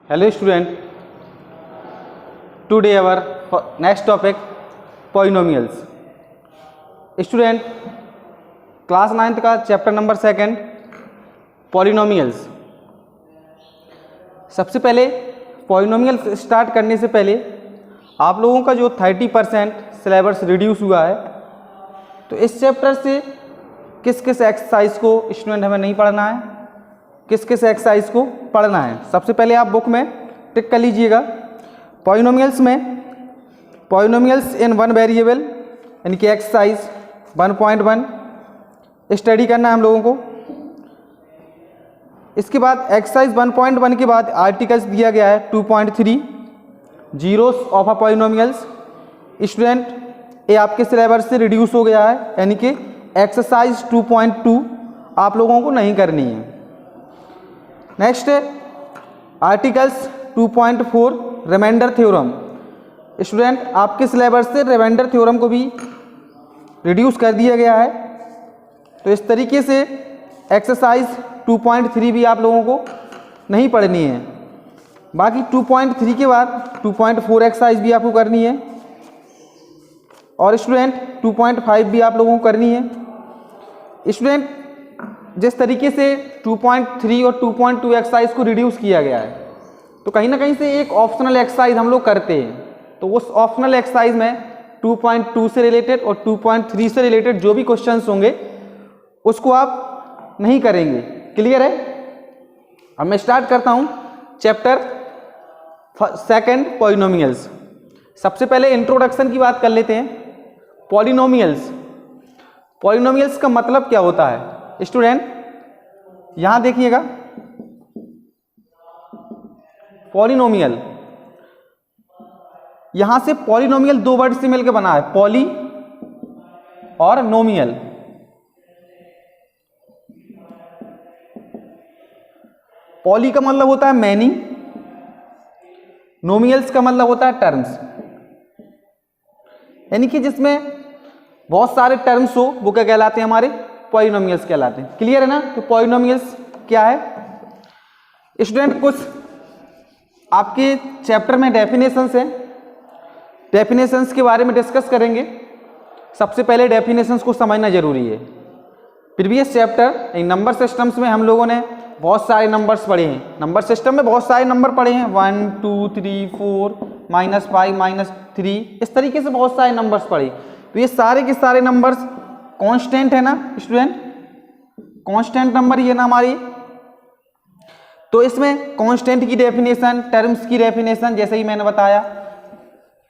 Hello student, today our next topic polynomials. Student, class 9th का chapter number 2 polynomials. सबसे पहले polynomials start करने से पहले आप लोगों का जो 30% सिलेबस रिड्यूस हुआ है, तो इस चैप्टर से किस किस एक्सरसाइज को स्टूडेंट हमें नहीं पढ़ना है, किस किस एक्सरसाइज को पढ़ना है। सबसे पहले आप बुक में टिक कर लीजिएगा। पॉलिनोमियल्स में पॉलिनोमियल्स इन वन वेरिएबल यानी कि एक्सरसाइज 1.1 स्टडी करना है हम लोगों को। इसके बाद एक्सरसाइज 1.1 के बाद आर्टिकल्स दिया गया है 2.3 zeros of a polynomials. Student ये आपके सिलेबस से रिड्यूस हो गया है, यानी कि एक्सरसाइज 2.2 आप लोगों को नहीं करनी है। Next articles 2.4 remainder theorem. Student आपके सिलेबस से रिमाइंडर थ्योरम को भी रिड्यूस कर दिया गया है, तो इस तरीके से एक्सरसाइज 2.3 भी आप लोगों को नहीं पढ़नी है। बाकी 2.3 के बाद 2.4 एक्सरसाइज भी आपको करनी है, और स्टूडेंट 2.5 भी आप लोगों को करनी है। स्टूडेंट जिस तरीके से 2.3 और 2.2 एक्सरसाइज को रिड्यूस किया गया है, तो कहीं ना कहीं से एक ऑप्शनल एक्सरसाइज हम लोग करते हैं, तो उस ऑप्शनल एक्सरसाइज में 2.2 से रिलेटेड और 2.3 से रिलेटेड जो भी क्वेश्चंस होंगे उसको आप नहीं करेंगे। क्लियर है? अब मैं स्टार्ट करता हूं चैप्टर 2 पॉलिनोमियल्स। सबसे पहले इंट्रोडक्शन की बात कर लेते हैं। पॉलिनोमियल्स, पॉलिनोमियल्स का मतलब क्या होता है स्टूडेंट? यहां देखिएगा, पॉलिनोमियल, यहां से पॉलिनोमियल दो वर्ड से मिलकर बना है, पॉली और नोमियल। पॉली का मतलब होता है मैनी, नोमियल्स का मतलब होता है टर्म्स, यानी कि जिसमें बहुत सारे टर्म्स हो वो क्या कहलाते हैं? हमारे पॉलिनोमियल्स कहलाते हैं। क्लियर है ना? तो पॉलिनोमियल्स क्या है स्टूडेंट? कुछ आपके चैप्टर में डेफिनेशंस है, डेफिनेशंस के बारे में डिस्कस करेंगे। सबसे पहले डेफिनेशंस को समझना जरूरी है। प्रीवियस चैप्टर नंबर सिस्टम्स में हम लोगों ने बहुत सारे नंबर्स पढ़े हैं, नंबर सिस्टम में बहुत सारे नंबर पढ़े हैं, 1 2 3 4 -5 -3, इस तरीके से बहुत सारे नंबर्स पढ़े। तो ये सारे के सारे नंबर्स कांस्टेंट है ना स्टूडेंट? कांस्टेंट नंबर ये ना हमारी। तो इसमें कांस्टेंट की डेफिनेशन, टर्म्स की डेफिनेशन, जैसे ही मैंने बताया,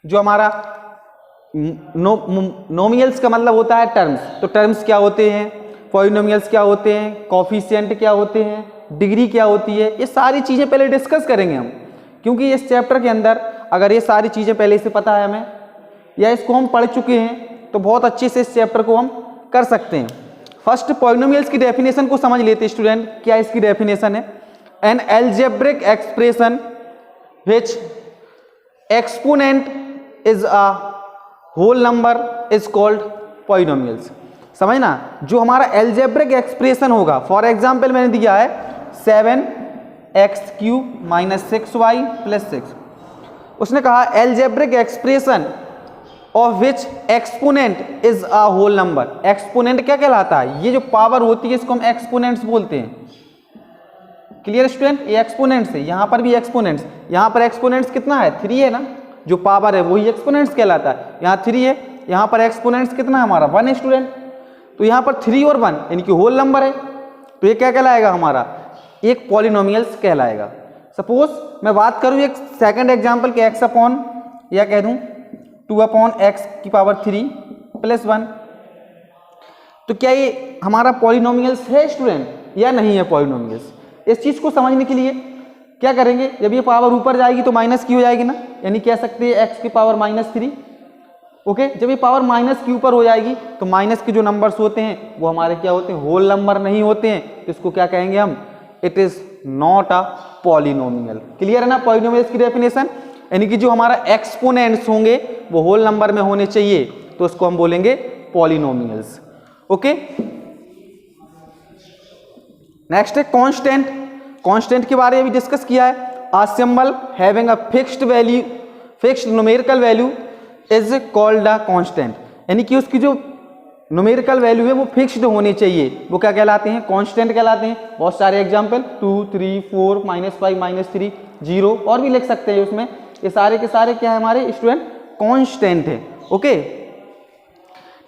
जो हमारा नोमियल्स का मतलब होता है टर्म्स, तो टर्म्स क्या होते हैं, पॉलिनोमियल्स क्या होते हैं, कोफिशिएंट क्या होते हैं, डिग्री क्या होती है, ये सारी चीज़ें पहले डिस्कस करेंगे हम, क्योंकि इस चैप्टर के अंदर अगर ये सारी चीज़ें पहले से पता है हमें, या इसको हम पढ़ चुके हैं, तो बहुत अच्छे से इस चैप्टर को हम कर सकते हैं। फर्स्ट पॉलिनोमियल्स की डेफिनेशन को समझ लेते स्टूडेंट। क्या इसकी डेफिनेशन है? An algebraic expression which exponent is a whole number is called polynomials. समझना, जो हमारा एल्जेब्रिक एक्सप्रेशन होगा, फॉर एग्जाम्पल मैंने दिया है 7x³ - 6y + 6, उसने कहा algebraic expression of which exponent is a whole number. Exponent क्या कहलाता है? ये जो पावर होती है इसको हम एक्सपोनेंट्स बोलते हैं। Clear student? ये एक्सपोनेंट्स है, यहां पर भी एक्सपोनेंट्स, यहां पर एक्सपोनेंट्स कितना है? 3 है ना, जो पावर है वही एक्सपोनेंट्स कहलाता है। यहां 3 है, यहां पर एक्सपोनेंट्स कितना है हमारा? 1 है स्टूडेंट। तो यहां पर 3 और 1 यानी कि होल नंबर है, तो ये क्या कहलाएगा? हमारा एक पॉलिनोमियल्स कहलाएगा। सपोज मैं बात करूं एक सेकंड एग्जांपल के x अपॉन, या कह दूं 2/x³ + 1, तो क्या ये हमारा पॉलिनोमियल्स है स्टूडेंट या नहीं है पॉलिनोमियल्स? इस चीज को समझने के लिए क्या करेंगे, जब ये पावर ऊपर जाएगी तो माइनस की हो जाएगी ना, यानी कह सकते हैं x⁻³ ओके। जब ये पावर माइनस के ऊपर हो जाएगी तो माइनस के जो नंबर्स होते हैं वो हमारे क्या होते हैं? होल नंबर नहीं होते हैं, तो इसको क्या कहेंगे हम? It is not a polynomial. Clear है ना पॉलिनोमियल्स की डेफिनेशन? यानी कि जो हमारा एक्सपोनेंट्स होंगे वो होल नंबर में होने चाहिए, तो उसको हम बोलेंगे पॉलिनोमियल्स। ओके, नेक्स्ट है कांस्टेंट। कांस्टेंट के बारे में भी डिस्कस किया है। a symbol having a fixed value, fixed numerical value is called a constant, यानी कि उसकी जो न्यूमेरिकल वैल्यू है वो फिक्स्ड होनी चाहिए, वो क्या कहलाते हैं, कांस्टेंट कहलाते हैं। बहुत सारे एग्जांपल 2, 3, 4, -5, -3, 0 और भी लिख सकते हैं उसमें। ये सारे के सारे क्या है हमारे स्टूडेंट, कांस्टेंट है। ओके,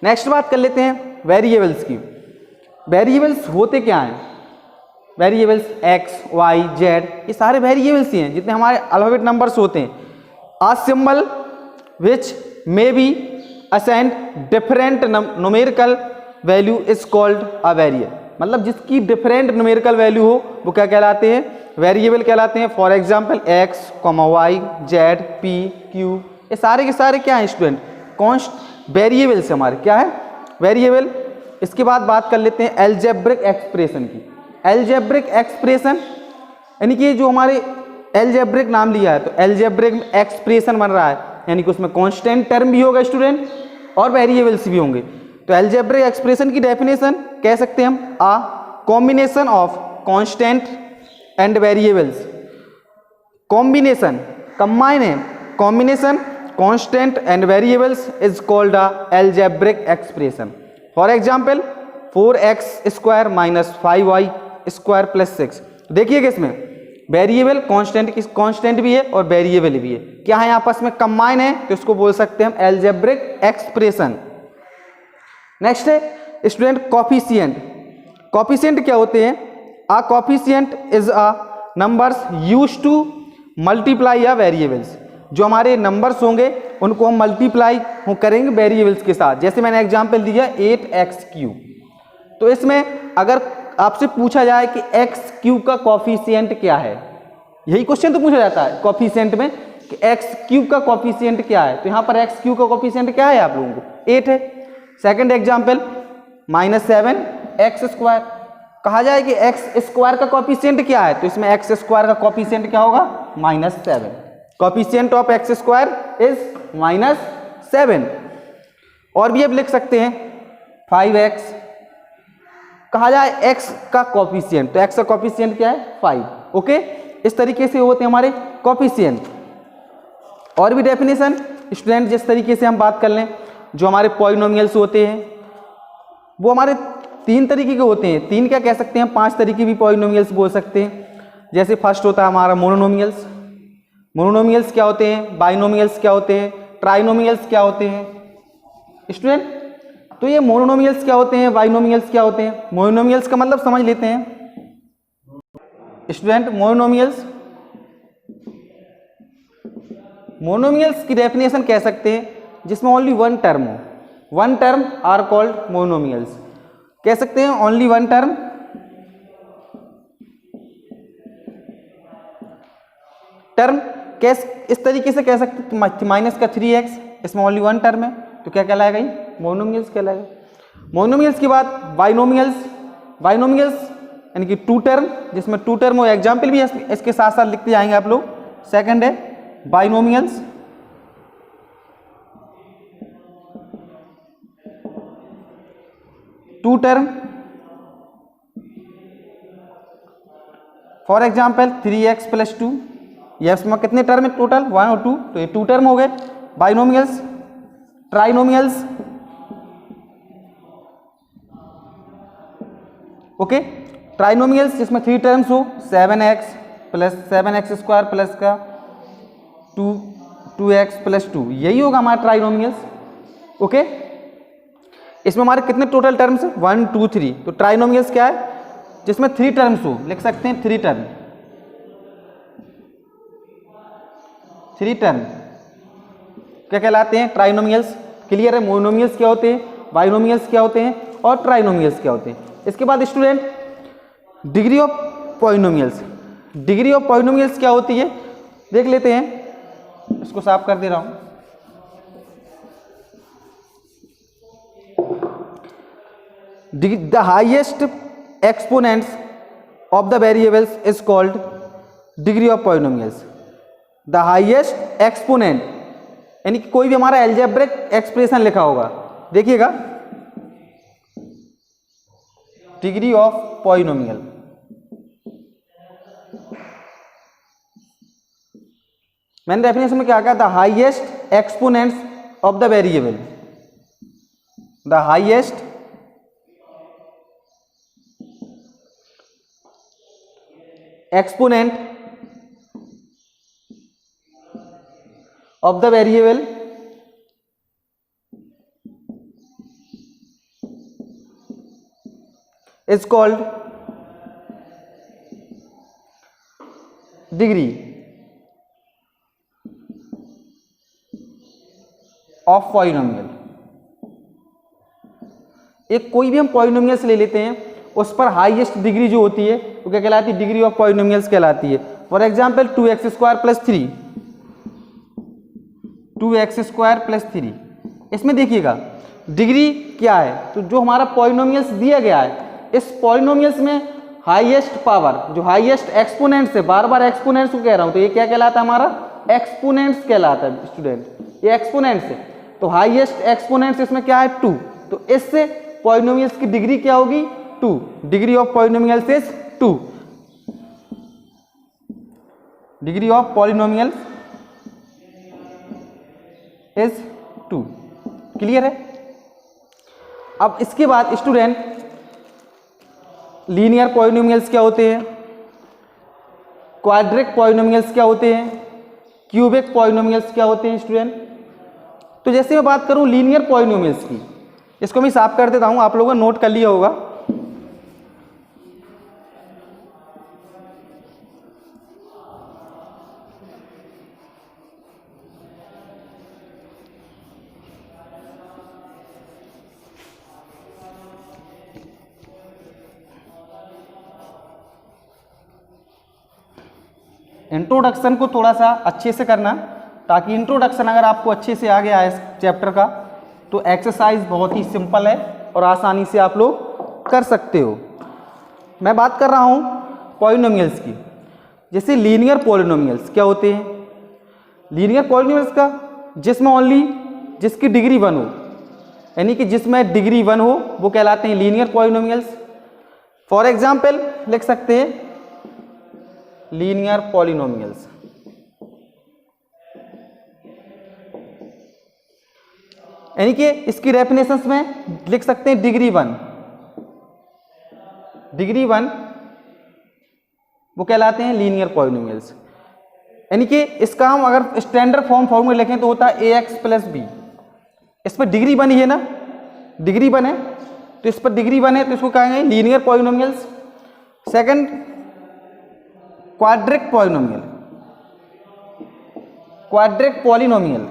नेक्स्ट बात कर लेते हैं वेरिएबल्स की। वेरिएबल्स होते क्या हैं, वेरिएबल्स x, y, z ये सारे वेरिएबल्स ही हैं जितने हमारे अल्फाबेट नंबर्स होते हैं। A symbol which may be assigned different numerical value is called a variable, मतलब जिसकी डिफरेंट न्यूमेरिकल वैल्यू हो वो क्या कहलाते हैं, वेरिएबल कहलाते हैं। For example x, y, z, p, q ये सारे के सारे क्या हैं स्टूडेंट, कॉन्स्ट वेरिएबल्स हमारे क्या है, वेरिएबल। इसके बाद बात कर लेते हैं अलजेब्रिक एक्सप्रेशन की। अलजेब्रिक एक्सप्रेशन यानी कि जो हमारे अलजेब्रिक नाम लिया है तो अलजेब्रिक एक्सप्रेशन बन रहा है, यानी कि उसमें कांस्टेंट टर्म भी होगा स्टूडेंट और वेरिएबल्स भी होंगे। तो अलजेब्रिक एक्सप्रेशन की डेफिनेशन कह सकते हैं हम, a combination of constant and variables, combination combine है, combination constant and variables is called a algebraic expression. For example 4x² - 5y² + 6। देखिएगा इसमें वेरिएबल कांस्टेंट भी है और वेरिएबल भी है, क्या है आपस में कंबाइन है, तो इसको बोल सकते हैं हम अलजेब्रिक एक्सप्रेशन। नेक्स्ट है स्टूडेंट कोफिशिएंट। कोफिशिएंट क्या होते हैं, a coefficient is a numbers used to multiply a variables, जो हमारे नंबर्स होंगे उनको हम मल्टीप्लाई करेंगे वेरिएबल्स के साथ। जैसे मैंने एग्जांपल दिया 8x3, तो इसमें अगर आपसे पूछा जाए कि x³ का कोफिशिएंट क्या है, यही क्वेश्चन तो पूछा जाता है कोफिशिएंट में कि x³ का कोफिशिएंट क्या है, तो यहाँ पर x³ का कोफिशिएंट क्या है आप लोगों को, 8 है। सेकंड एग्जांपल -7x², कहा जाए कि x² का कोफिशिएंट क्या है, तो इसमें x² का कोफिशिएंट क्या होगा, -7। Coefficient of x² is -7। और भी अब लिख सकते हैं 5x, कहा जाए x का कोफिशिएंट, तो x का कोफिशिएंट क्या है, 5। ओके, इस तरीके से होते हैं हमारे कोफिशिएंट। और भी डेफिनेशन स्टूडेंट जिस तरीके से हम बात कर लें, जो हमारे पॉलिनोमियल्स होते हैं वो हमारे 3 तरीके के होते हैं। 3 क्या कह सकते हैं, 5 तरीके भी पॉलिनोमियल्स बोल सकते हैं। जैसे फर्स्ट होता है हमारा मोनोनोमियल्स। मोनोनोमियल्स क्या होते हैं, बाइनोमियल्स क्या होते हैं, ट्राइनोमियल्स क्या होते हैं स्टूडेंट। तो ये मोनोनोमियल्स क्या होते हैं, बाइनोमियल्स क्या होते हैं। मोनोनोमियल्स का मतलब समझ लेते हैं स्टूडेंट। मोनोनोमियल्स की डेफिनेशन कह सकते हैं जिसमें ओनली वन टर्म हो, one term are called mononomials. कह सकते हैं ओनली वन टर्म, कैस इस तरीके से कह सकते -3x, इसमें ओनली वन टर्म है तो क्या कहलाएगा, ये मोनोमियल्स कहलाएगा। मोनोमियल्स के बाद बाइनोमियल्स। बाइनोमियल्स यानी कि 2 टर्म, जिसमें 2 टर्म हो, एग्जाम्पल भी इसके साथ साथ लिखते जाएंगे आप लोग। सेकंड है binomials. Two term, for example 3x + 2, ये इसमें कितने टर्म है टोटल, 1 और 2, तो ये 2 टर्म हो गए बाइनोमियल्स। ट्राइनोमियल्स, ओके, ट्राइनोमियल्स जिसमें 3 टर्म्स हो, 7x + 7x² प्लस का 2x + 2, यही होगा हमारा ट्राइनोमियल्स। ओके, इसमें हमारे कितने टोटल टर्म्स है, 1, 2, 3। तो ट्राइनोमियल्स क्या है, जिसमें 3 टर्म्स हो, लिख सकते हैं 3 टर्म। 3 टर्म क्या कहलाते हैं, ट्राइनोमियल्स। क्लियर है, मोनोमियल्स क्या होते हैं, बाइनोमियल्स क्या होते हैं और ट्राइनोमियल्स क्या होते हैं। इसके बाद student degree of polynomials. Degree of polynomials क्या होती है देख लेते हैं, इसको साफ कर दे रहा हूं। The highest exponents of the variables is called degree of polynomials. The highest exponent यानी कि कोई भी हमारा अलजेब्रिक एक्सप्रेशन लिखा होगा, देखिएगा डिग्री ऑफ पॉलिनोमियल। मैंने डेफिनेशन में क्या कहा था, highest exponents of the variable, the highest exponent of the variable is called degree of polynomial। एक कोई भी हम पॉलिनोमियल्स ले लेते हैं, उस पर हाईएस्ट डिग्री जो होती है वो क्या कहलाती है, डिग्री ऑफ पॉलिनोमियल्स कहलाती है। For example 2x² plus 3, 2x² plus 3, इसमें देखिएगा डिग्री क्या है, तो जो हमारा पॉलिनोमियल्स दिया गया है, इस पॉलिनोमियल्स में हाईएस्ट पावर, जो हाईएस्ट एक्सपोनेंट्स है, बार बार एक्सपोनेंट्स को कह रहा हूं, तो ये क्या कहलाता है, हमारा एक्सपोनेंट्स कहलाता है स्टूडेंट, ये एक्सपोनेंट्स है। तो हाईएस्ट एक्सपोनेंट्स इसमें क्या है, 2, तो इससे पॉलिनोमियल्स की डिग्री क्या होगी, 2, degree of polynomials is 2, degree of polynomials is 2। Clear है। अब इसके बाद स्टूडेंट लीनियर पॉलिनोमियल्स क्या होते हैं, क्वाड्रिक पॉलिनोमियल्स क्या होते हैं, क्यूबिक पॉलिनोमियल्स क्या होते हैं स्टूडेंट। तो जैसे मैं बात करूं लीनियर पॉलिनोमियल्स की, इसको मैं साफ कर देता हूं, आप लोगों ने नोट कर लिया होगा। इंट्रोडक्शन को थोड़ा सा अच्छे से करना, ताकि इंट्रोडक्शन अगर आपको अच्छे से आ गया है इस चैप्टर का, तो एक्सरसाइज बहुत ही सिंपल है और आसानी से आप लोग कर सकते हो। मैं बात कर रहा हूँ पॉलिनोमियल्स की। जैसे लीनियर पॉलिनोमियल्स क्या होते हैं, लीनियर पॉलिनोमियल्स का जिसमें ओनली जिसकी डिग्री 1 हो, यानी कि जिसमें डिग्री 1 हो, वो कहलाते हैं लीनियर पॉलिनोमियल्स। फॉर एग्जाम्पल लिख सकते हैं लीनियर पॉलिनोमियल्स, यानी कि इसकी डेफिनेशंस में लिख सकते हैं डिग्री 1, डिग्री 1 वो कहलाते हैं लीनियर पॉलिनोमियल्स। यानी कि इसका हम अगर स्टैंडर्ड फॉर्मूला लिखें तो होता है ax प्लस बी। इस पर डिग्री 1 ही है ना, डिग्री 1 है, तो इस पर डिग्री 1 है, तो इसको कहेंगे linear polynomials. Second quadric polynomial, quadric polynomial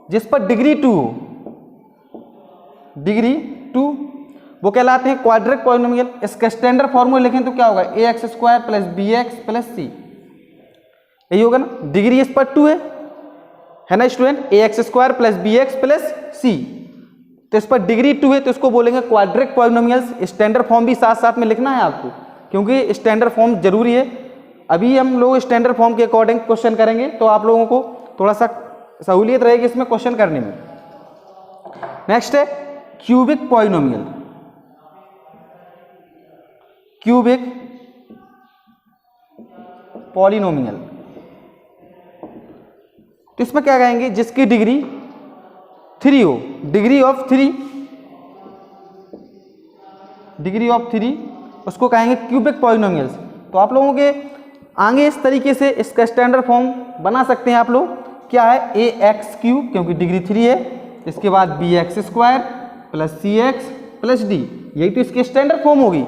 जिस पर डिग्री 2 हो, डिग्री 2, वो कहलाते हैं क्वाड्रिक पॉलिनोमियल। इसका स्टैंडर्ड फॉर्मूला लिखें तो क्या होगा, ax² plus bx plus c, यही होगा ना। डिग्री इस पर 2 है ना student, ax² plus bx plus c, तो इस पर डिग्री 2 है, तो इसको बोलेंगे क्वाड्रिक पॉलिनोमियल्स। स्टैंडर्ड फॉर्म भी साथ साथ में लिखना है आपको, क्योंकि स्टैंडर्ड फॉर्म जरूरी है। अभी हम लोग स्टैंडर्ड फॉर्म के अकॉर्डिंग क्वेश्चन करेंगे, तो आप लोगों को थोड़ा सा सहूलियत रहेगी इसमें क्वेश्चन करने में। नेक्स्ट है क्यूबिक पॉलिनोमियल, क्यूबिक पॉलिनोमियल, तो इसमें क्या कहेंगे, जिसकी डिग्री 3 हो, डिग्री ऑफ 3, डिग्री ऑफ 3, उसको कहेंगे क्यूबिक पॉलिनोमियल्स। तो आप लोगों के आगे इस तरीके से इसका स्टैंडर्ड फॉर्म बना सकते हैं आप लोग। क्या है, ax³ क्योंकि डिग्री 3 है, इसके बाद bx² plus cx plus d, यही तो इसकी स्टैंडर्ड फॉर्म होगी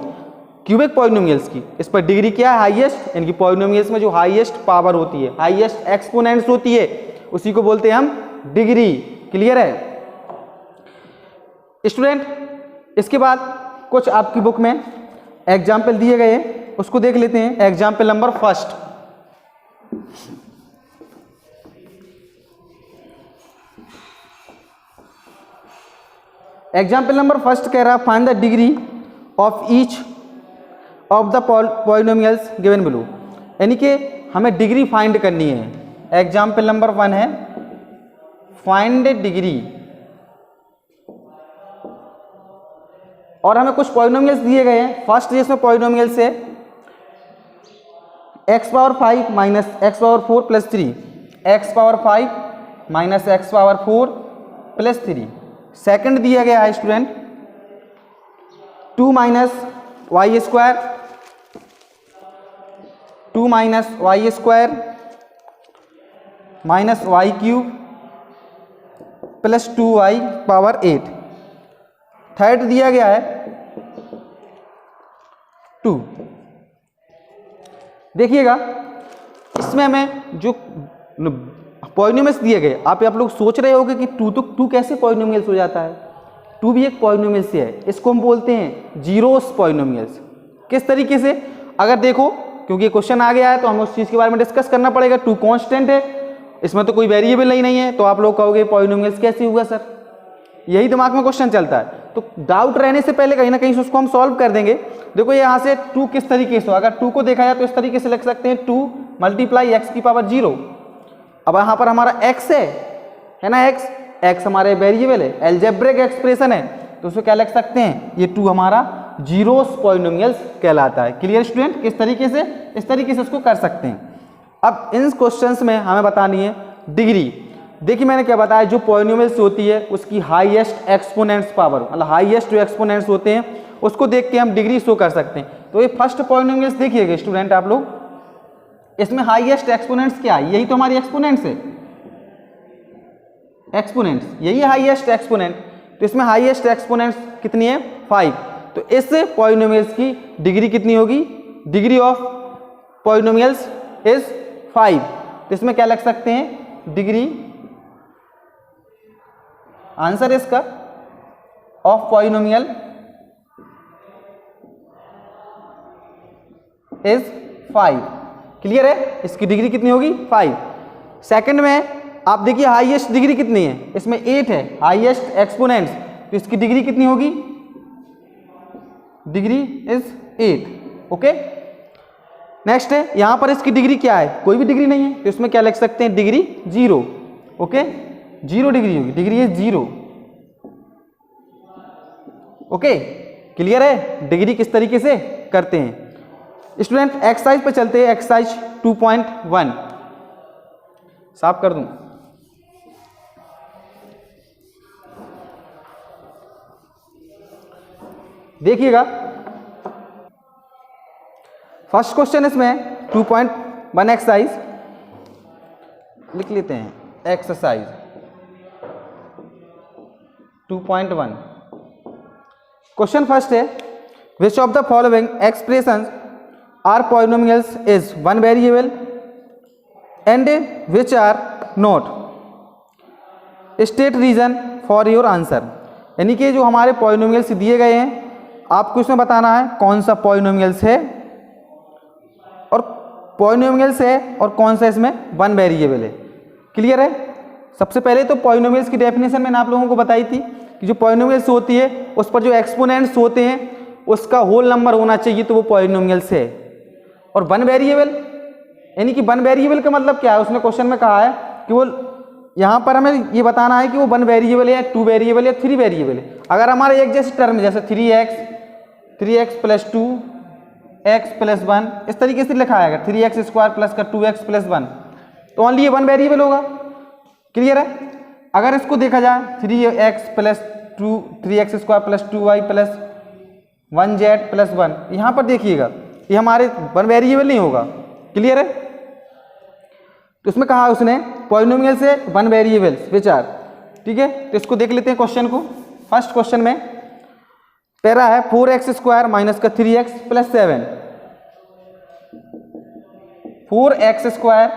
क्यूबिक पॉलिनोमियल्स की। इस पर डिग्री क्या है, हाईएस्ट, यानी कि पॉलिनोमियल्स में जो हाईएस्ट पावर होती है, हाईएस्ट एक्सपोनेंट्स होती है, उसी को बोलते हैं हम डिग्री। क्लियर है स्टूडेंट। इसके बाद कुछ आपकी बुक में एग्जाम्पल दिए गए हैं, उसको देख लेते हैं। Example number first, example number first कह रहा है find the degree of each of the polynomials given below, यानी कि हमें डिग्री फाइंड करनी है। एग्जाम्पल नंबर 1 है फाइंड डिग्री, और हमें कुछ पॉलिनोमियल्स दिए गए हैं। फर्स्ट जिसमें पॉलिनोमियल्स है x power 5 minus x power 4 plus 3, x power 5 minus x power 4 plus 3। Second दिया गया है student 2 minus y square, 2 minus y square minus y cube plus 2y power 8। Third दिया गया है 2। देखिएगा इसमें हमें जो पॉलिनोमियल्स दिए गए, आप लोग सोच रहे होंगे कि 2 कैसे पॉलिनोमियल्स हो जाता है। 2 भी एक पॉलिनोमियल से है, इसको हम बोलते हैं जीरोस पॉलिनोमियल्स। किस तरीके से, अगर देखो क्योंकि क्वेश्चन आ गया है तो हमें उस चीज़ के बारे में डिस्कस करना पड़ेगा। 2 कांस्टेंट है, इसमें तो कोई वेरिएबल ही नहीं है, तो आप लोग कहोगे पॉलिनोमियल्स कैसे हुआ सर, यही दिमाग में क्वेश्चन चलता है। तो डाउट रहने से पहले कहीं ना कहीं उसको हम सॉल्व कर देंगे। देखो यहाँ से 2 किस तरीके से, अगर 2 को देखा जाए तो इस तरीके से लिख सकते हैं 2 मल्टीप्लाई एक्स की पावर 0। अब यहाँ पर हमारा x है ना, x हमारे वेरिएबल है, अलजेब्रिक एक्सप्रेशन है, तो उसको क्या लिख सकते हैं, ये 2 हमारा जीरोस पॉलिनोमियल्स कहलाता है। क्लियर स्टूडेंट, किस तरीके से, इस तरीके से उसको कर सकते हैं। अब इन क्वेश्चंस में हमें बतानी है डिग्री। देखिए मैंने क्या बताया, जो पॉलिनोमियल्स होती है उसकी हाईएस्ट एक्सपोनेंट्स पावर, मतलब हाईएस्ट जो एक्सपोनेंट्स होते हैं उसको देख के हम डिग्री शो कर सकते हैं। तो ये फर्स्ट पॉलिनोमियल्स देखिएगा स्टूडेंट आप लोग, इसमें हाईएस्ट एक्सपोनेंट्स क्या है, यही तो हमारी एक्सपोनेंट्स है, एक्सपोनेंट्स यही हाईएस्ट एक्सपोनेंट। तो इसमें हाईएस्ट एक्सपोनेंट्स कितनी है, 5। तो इस पॉलिनोमियल्स की डिग्री कितनी होगी, डिग्री ऑफ पॉलिनोमियल्स इज 5। तो इसमें क्या लग सकते हैं, डिग्री, आंसर इसका ऑफ पॉलिनोमियल इज 5। क्लियर है, इसकी डिग्री कितनी होगी, 5। सेकंड में आप देखिए हाईएस्ट डिग्री कितनी है, इसमें 8 है, हाईएस्ट एक्सपोनेंट्स, तो इसकी डिग्री कितनी होगी, डिग्री इज 8। ओके, नेक्स्ट है यहां पर इसकी डिग्री क्या है, कोई भी डिग्री नहीं है, तो इसमें क्या लिख सकते हैं, डिग्री 0। ओके, 0 डिग्री होगी, डिग्री इज 0। ओके, क्लियर है, डिग्री किस तरीके से करते हैं। स्टूडेंट एक्सरसाइज पे चलते हैं, एक्सरसाइज 2.1 साफ कर दूं। देखिएगा फर्स्ट क्वेश्चन इसमें 2.1 एक्सरसाइज लिख लेते हैं, एक्सरसाइज 2.1। क्वेश्चन फर्स्ट है, which of the following expressions are polynomials is one variable and which are not, state reason for your answer. यानी कि जो हमारे पॉलिनोमियल्स दिए गए हैं आपको इसमें बताना है कौन सा पॉलिनोमियल्स है और पॉलिनोमियल्स है और कौन सा इसमें वन वेरिएबल है। क्लियर है, सबसे पहले तो पॉलिनोमियल्स की डेफिनेशन मैंने आप लोगों को बताई थी कि जो पॉलिनोमियल्स होती है उस पर जो एक्सपोनेंट्स होते हैं उसका होल नंबर होना चाहिए, तो वो पॉलिनोमियल्स है। और वन वेरिएबल यानी कि वन वेरिएबल का मतलब क्या है, उसने क्वेश्चन में कहा है कि वो यहाँ पर हमें ये बताना है कि वो वन वेरिएबल है, 2 वेरिएबल या 3 वेरिएबल है। अगर हमारे एक जैसे टर्म जैसे 3x प्लस 2 x प्लस 1 इस तरीके से लिखा आएगा, 3x स्क्वायर प्लस का 2x प्लस 1, तो ओनली ये वन वेरिएबल होगा। क्लियर है, अगर इसको देखा जाए 3x plus 2 3x square plus 2y plus 1z plus 1, यहाँ पर देखिएगा ये हमारे वन वेरिएबल नहीं होगा। क्लियर है, तो इसमें कहा उसने पॉलिनोमियल से वन वेरिएबल्स विच आर। ठीक है, तो इसको देख लेते हैं क्वेश्चन को। फर्स्ट क्वेश्चन में पहला है 4x स्क्वायर माइनस का 3x plus 7, 4x square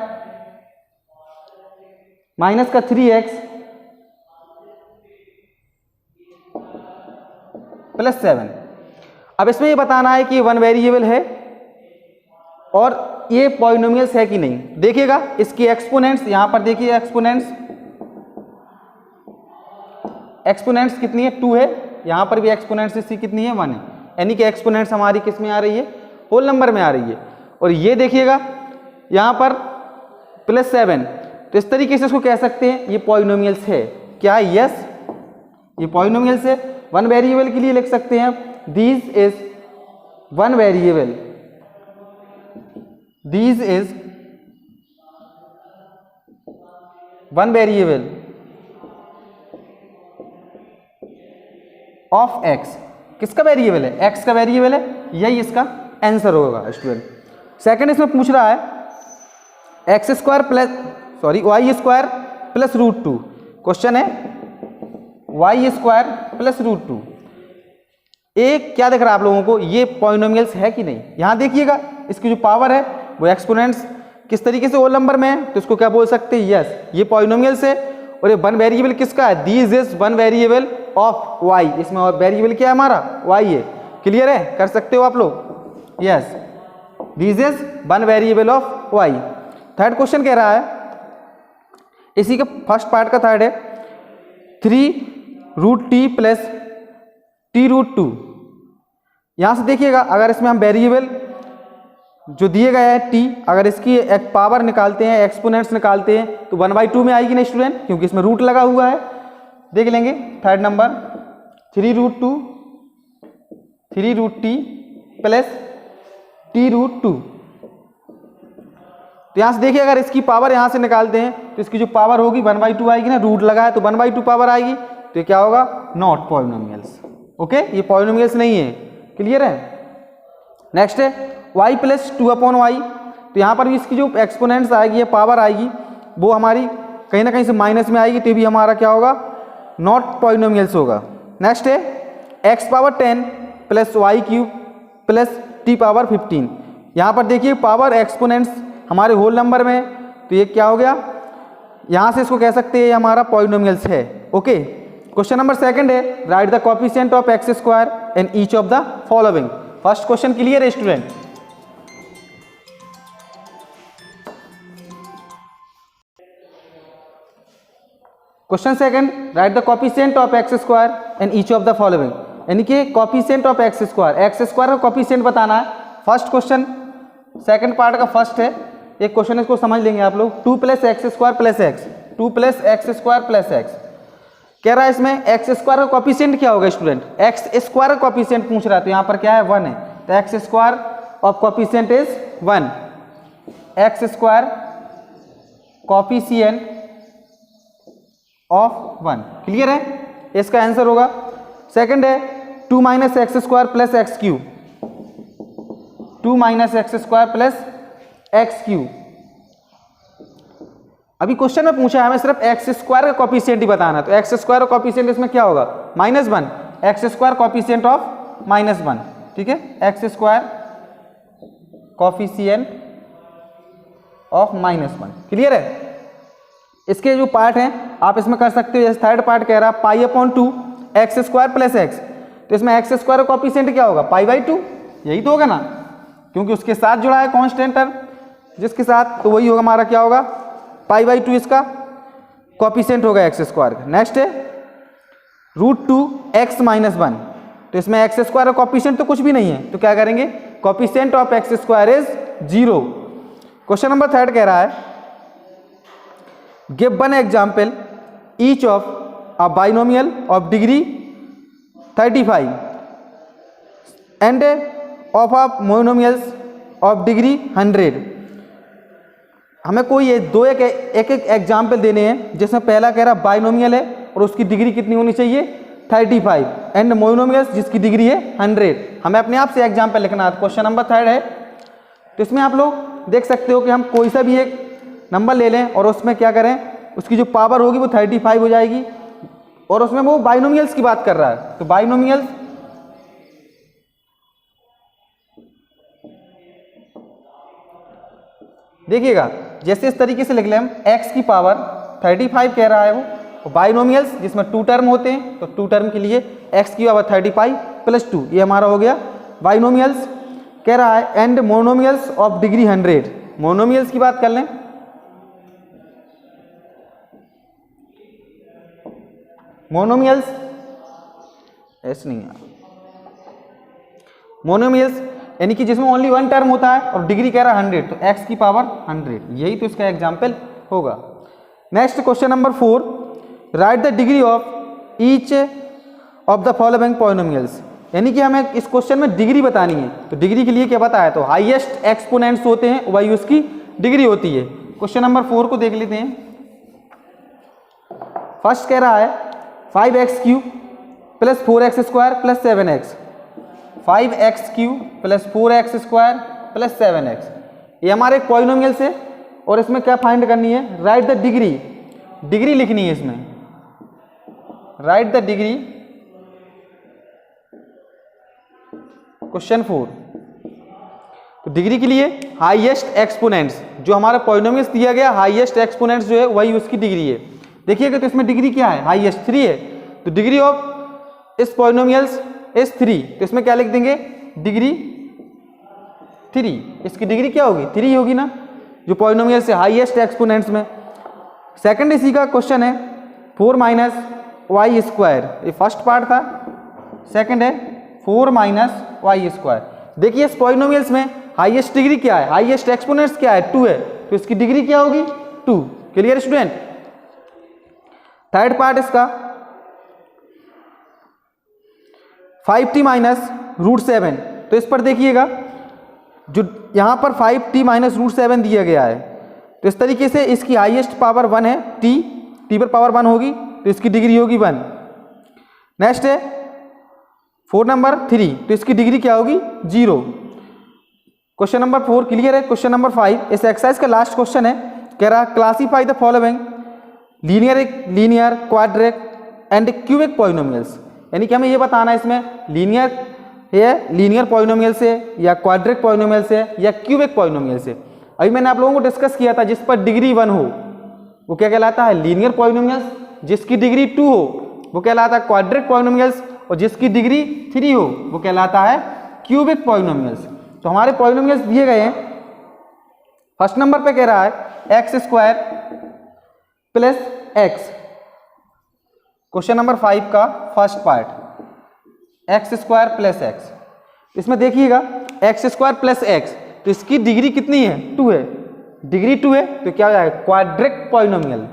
minus का 3x प्लस 7। अब इसमें ये बताना है कि ये वन वेरिएबल है और ये पॉलिनोमियल्स है कि नहीं। देखिएगा इसकी एक्सपोनेंट्स, यहां पर देखिए एक्सपोनेंट्स कितनी है, 2 है, यहां पर भी एक्सपोनेंट्स इसकी कितनी है, 1 है, यानी कि एक्सपोनेंट्स हमारी किस में आ रही है, होल नंबर में आ रही है। और ये देखिएगा यहां पर प्लस 7, तो इस तरीके से इसको कह सकते हैं ये पॉलिनोमियल्स है। क्या, यस ये पॉलिनोमियल्स है। वन वेरिएबल के लिए लिख सकते हैं this is one variable, these is one variable of x। किसका वेरिएबल है? x का वेरिएबल है, यही इसका आंसर होगा स्टूडेंट। सेकंड इसमें पूछ रहा है x square plus y square plus root two. Question है y square plus root two. एक क्या दिख रहा है आप लोगों को? ये पॉलिनोमियल्स है कि नहीं? यहाँ देखिएगा इसकी जो पावर है वो एक्सपोनेंट्स किस तरीके से होल नंबर में है, तो इसको क्या बोल सकते हैं? यस, ये पॉलिनोमियल्स है। और ये वन वेरिएबल किसका है? These is one variable of y. इसमें और वेरिएबल क्या है हमारा? वाई है। क्लियर है? कर सकते हो आप लोग? Yes, these is one variable of y. Third question कह रहा है, इसी का फर्स्ट पार्ट का थर्ड है, 3√t प्लस t√2। यहां से देखिएगा अगर इसमें हम वेरिएबल जो दिए गए हैं t, अगर इसकी एक पावर निकालते हैं, एक्सपोनेंट्स निकालते हैं, तो 1/2 में आएगी ना स्टूडेंट, क्योंकि इसमें रूट लगा हुआ है। देख लेंगे third number 3√t plus t√2। तो यहां से देखिए अगर इसकी पावर यहां से निकालते हैं तो इसकी जो पावर होगी 1/2 आएगी ना, रूट लगा है तो 1/2 पावर आएगी, तो ये क्या होगा? Not polynomials. ओके, ये पॉलिनोमियल्स नहीं है। क्लियर है? नेक्स्ट है y प्लस 2/y। तो यहाँ पर भी इसकी जो एक्सपोनेंट्स आएगी या पावर आएगी वो हमारी कहीं ना कहीं से माइनस में आएगी, तो भी हमारा क्या होगा? नॉट पॉलिनोमियल्स होगा। नेक्स्ट है x⁻10 plus y³ plus t⁻15। यहाँ पर देखिए पावर एक्सपोनेंट्स हमारे होल नंबर में, तो ये क्या हो गया? यहाँ से इसको कह सकते हैं हमारा पॉलिनोमियल्स है। ओके, क्वेश्चन नंबर सेकंड है, write the coefficient of x square in each of the following. First question clear है student? Question second, write the coefficient of x square in each of the following. यानी कि coefficient of x square का coefficient बताना है। First question second part का first है, एक question इसको समझ लेंगे आप लोग। 2 + x² + x, 2 + x² + x कह रहा है। इसमें x स्क्वायर का कोएफिशिएंट क्या होगा स्टूडेंट? x स्क्वायर का कोएफिशिएंट पूछ रहा है, तो यहाँ पर क्या है? 1 है, तो x square of coefficient is 1। x square coefficient of 1। Clear है? इसका आंसर होगा। सेकंड है 2 - x² + x³, 2 - x² + x³। अभी क्वेश्चन में पूछा है हमें सिर्फ x स्क्वायर का कोएफिशिएंट ही बताना है, तो x स्क्वायर का कोएफिशिएंट इसमें क्या होगा? -1। x square coefficient of -1। ठीक है, x square coefficient of -1। Clear है? इसके जो पार्ट हैं आप इसमें कर सकते हो। जैसे थर्ड पार्ट कह रहा है π/2 x² + x, तो इसमें x स्क्वायर का कोएफिशिएंट क्या होगा? π/2। यही तो होगा ना, क्योंकि उसके साथ जुड़ा है कांस्टेंट टर्म जिसके साथ, तो वही होगा हमारा क्या होगा? π/2 इसका कोएफिशिएंट होगा x स्क्वायर का। नेक्स्ट है √2x - 1, तो इसमें x स्क्वायर का कोएफिशिएंट तो कुछ भी नहीं है, तो क्या करेंगे? Coefficient of x square is 0। Question number third कह रहा है, give one example each of a binomial of degree 35 end of a monomials of degree 100। हमें कोई ये एक एग्जाम्पल देने हैं, जिसमें पहला कह रहा बाइनोमियल है और उसकी डिग्री कितनी होनी चाहिए? 35 एंड मोनोमियल्स जिसकी डिग्री है 100। हमें अपने आप से एग्जाम्पल लिखना है। क्वेश्चन नंबर थर्ड है, तो इसमें आप लोग देख सकते हो कि हम कोई सा भी एक नंबर ले लें और उसमें क्या करें, उसकी जो पावर होगी वो 35 हो जाएगी, और उसमें वो बाइनोमियल्स की बात कर रहा है, तो बाइनोमियल्स देखिएगा जैसे इस तरीके से लिख लें हम, x की पावर 35 कह रहा है वो, और बाइनोमियल्स जिसमें 2 टर्म होते हैं, तो 2 टर्म के लिए x की पावर 35 + 2, ये हमारा हो गया बाइनोमियल्स। कह रहा है and monomials of degree 100। Monomials की बात कर लें, मोनोमियल्स ऐसे नहीं है, मोनोमियल्स यानी कि जिसमें ओनली 1 टर्म होता है और डिग्री कह रहा है 100, तो x की पावर 100, यही तो इसका एग्जाम्पल होगा। Next question number 4, right the degree of each of the following polynomials. यानी कि हमें इस क्वेश्चन में डिग्री बतानी है। तो डिग्री के लिए क्या बताया, तो हाईएस्ट एक्सपोनेंट्स होते हैं वही उसकी डिग्री होती है। क्वेश्चन नंबर 4 को देख लेते हैं। फर्स्ट कह रहा है 5x³ plus 4x² plus 7x। 5x³ plus 4x² plus 7x, ये हमारे एक पॉलिनोमियल से, और इसमें क्या फाइंड करनी है, राइट द डिग्री। डिग्री लिखनी है इसमें, राइट द डिग्री। क्वेश्चन 4, तो डिग्री के लिए हाईएस्ट एक्सपोनेंट्स, जो हमारा पॉलिनोमियल्स दिया गया हाईएस्ट एक्सपोनेंट्स जो है वही उसकी डिग्री है। देखिएगा तो इसमें डिग्री क्या है, हाईएस्ट 3 है, तो डिग्री ऑफ इस पॉलिनोमियल्स इज 3, तो इसमें क्या लिख देंगे, डिग्री 3। इसकी डिग्री क्या होगी, 3 होगी ना, जो पॉलिनोमियल से हाईएस्ट एक्सपोनेंट्स में। सेकंड इसी का क्वेश्चन है 4 - y², ये फर्स्ट पार्ट था। सेकंड है 4 - y²। देखिए इस पॉलिनोमियल्स में हाईएस्ट डिग्री क्या है, हाईएस्ट एक्सपोनेंट्स क्या है, 2 है, तो इसकी डिग्री क्या होगी, 2। Clear student. थर्ड पार्ट इसका 5t - √7, तो इस पर देखिएगा जो यहाँ पर 5t - √7 दिया गया है, तो इस तरीके से इसकी हाईएस्ट पावर 1 है, t पर पावर 1 होगी, तो इसकी डिग्री होगी 1। नेक्स्ट है 4 नंबर 3, तो इसकी डिग्री क्या होगी, 0। क्वेश्चन नंबर 4 क्लियर है। क्वेश्चन नंबर 5 इस एक्सरसाइज का लास्ट क्वेश्चन है, कह रहा classify the following linear quadric and cubic polynomials, यानी कि हमें ये बताना है इसमें लीनियर पॉलिनोमियल से या क्वाड्रिक पॉलिनोमियल से या क्यूबिक पॉलिनोमियल से। अभी मैंने आप लोगों को डिस्कस किया था जिस पर डिग्री 1 हो वो क्या कहलाता है, लीनियर पॉलिनोमियल्स, जिसकी डिग्री 2 हो वो कहलाता है क्वाड्रिक पॉलिनोमियल्स, और जिसकी डिग्री 3 हो वो कहलाता है क्यूबिक पॉलिनोमियल्स। तो हमारे पॉलिनोमियल्स दिए गए हैं। फर्स्ट नंबर पे कह रहा है x² plus x। Question number 5 का first part x² plus x। इसमें देखिएगा x² प्लस x, तो इसकी डिग्री कितनी है, 2 है, डिग्री 2 है, तो क्या हो जाएगा, quadric polynomial.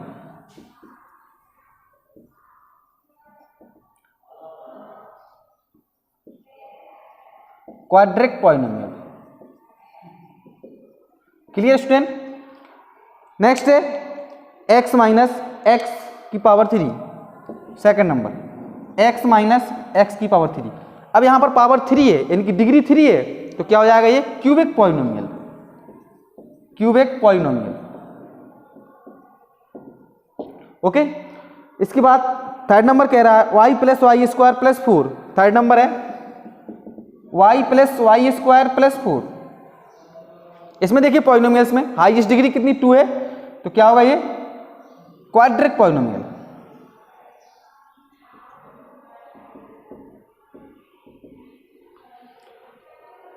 Quadric polynomial. Clear student. Next है x - x⁻3, second number x - x⁻3। अब यहां पर पावर 3 है, इनकी डिग्री 3 है, तो क्या हो जाएगा, ये cubic polynomial. Cubic polynomial, okay. इसके बाद थर्ड नंबर कह रहा है y + y² + 4। थर्ड नंबर है y + y² + 4। इसमें देखिए पॉलिनोमियल्स में हाईएस्ट डिग्री कितनी, 2 है, तो क्या होगा, ये क्वाड्रिक पॉलिनोमियल।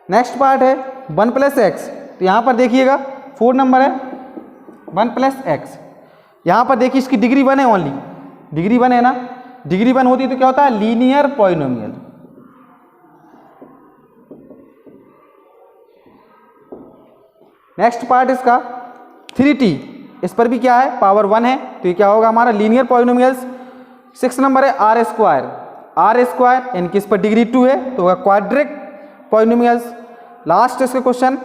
नेक्स्ट पार्ट है 1 + x, तो यहां पर देखिएगा 4 नंबर है 1 + x। यहां पर देखिए इसकी डिग्री 1 है, ओनली डिग्री 1 है ना, डिग्री 1 होती है तो क्या होता है, लीनियर पॉलिनोमियल। नेक्स्ट पार्ट इसका 3t, इस पर भी क्या है, पावर 1 है, तो ये क्या होगा हमारा लीनियर पॉलिनोमियल्स। 6 नंबर है r², इनकी इस पर डिग्री 2 है, तो होगा क्वाड्रिक पॉलिनोमियल्स। लास्ट इसका क्वेश्चन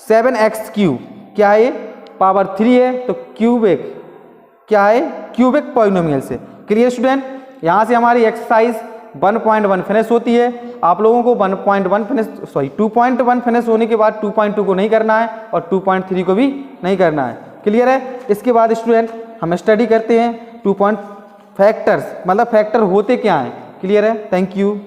7x³ क्या है, पावर 3 है, तो क्यूबिक क्या है, क्यूबिक पॉलिनोमियल से। Clear student. यहाँ से हमारी एक्सरसाइज 1.1 फिनिश होती है। आप लोगों को 2.1 फिनिश होने के बाद 2.2 को नहीं करना है और 2.3 को भी नहीं करना है। क्लियर है। इसके बाद स्टूडेंट हम स्टडी करते हैं 2 फैक्टर्स, मतलब फैक्टर होते क्या हैं। क्लियर है। Thank you.